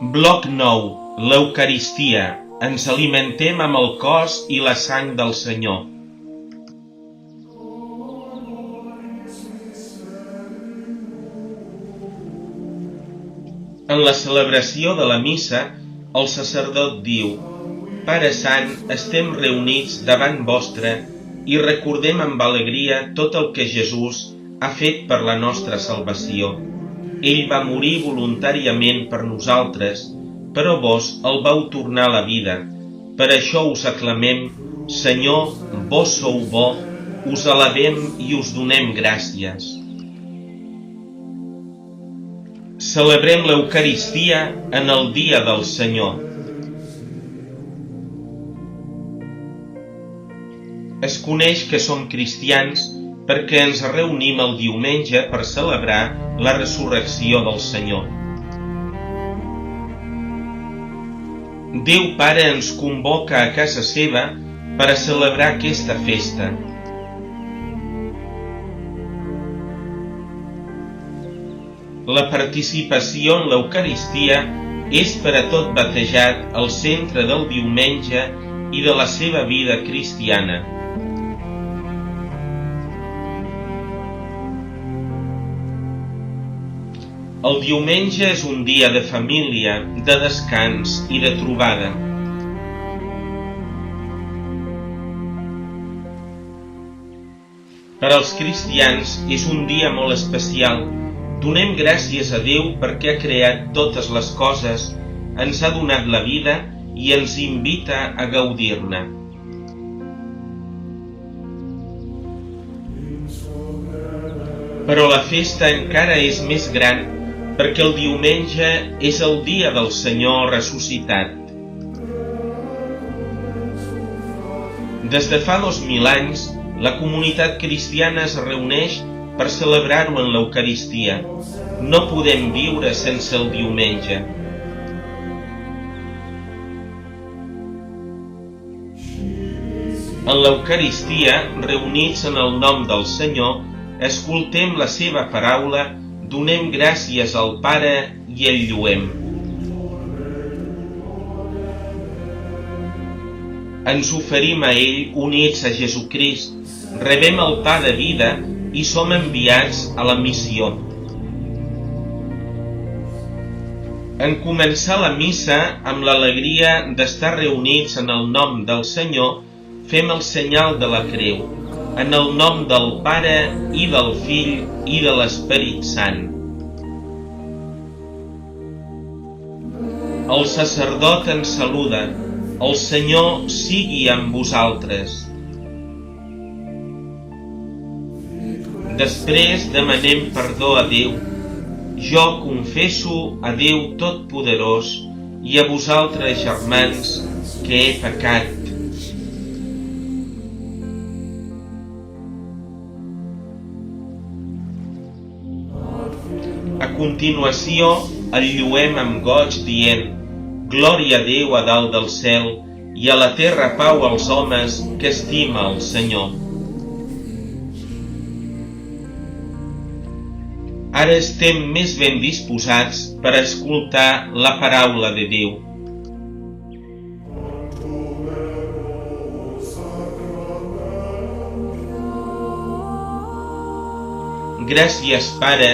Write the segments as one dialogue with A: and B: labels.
A: Bloc 9. L'Eucaristia. Ens alimentem amb el cos i la sang del Senyor. En la celebració de la missa, el sacerdot diu: Pare Sant, estem reunits davant vostre i recordem amb alegria tot el que Jesús ha fet per la nostra salvació. Ell va morir voluntàriament per nosaltres, però vos el vau tornar a la vida. Per això us aclamem: Senyor, vos sou bo, us alabem i us donem gràcies. Celebrem l'Eucaristia en el dia del Senyor. Es coneix que som cristians perquè ens reunim el diumenge per celebrar la resurrecció del Senyor. Déu Pare ens convoca a casa seva per a celebrar aquesta festa. La participació en l'Eucaristia és per a tot batejat el centre del diumenge i de la seva vida cristiana. El diumenge és un dia de família, de descans i de trobada. Per als cristians és un dia molt especial. Donem gràcies a Déu perquè ha creat totes les coses, ens ha donat la vida i ens invita a gaudir-ne. Però la festa encara és més gran perquè el diumenge és el dia del Senyor ressuscitat. Des de fa 2000 anys, la comunitat cristiana es reuneix per celebrar-ho en l'Eucaristia. No podem viure sense el diumenge. En l'Eucaristia, reunits en el nom del Senyor, escoltem la seva paraula, donem gràcies al Pare i el lluem. Ens oferim a ell units a Jesucrist, rebem el pa de vida i som enviats a la missió. En començar la missa amb l'alegria d'estar reunits en el nom del Senyor, fem el senyal de la creu, en el nom del Pare i del Fill i de l'Esperit Sant. El sacerdot ens saluda: el Senyor sigui amb vosaltres. Després demanem perdó a Déu. Jo confesso a Déu Totpoderós i a vosaltres, germans, que he pecat. A continuació, el lluem amb goig dient: Glòria a Déu a dalt del cel i a la terra pau als homes que estima el Senyor. Ara estem més ben disposats per escoltar la paraula de Déu. Gràcies, Pare,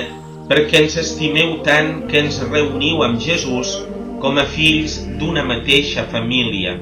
A: perquè ens estimeu tant que ens reuniu amb Jesús com a fills d'una mateixa família.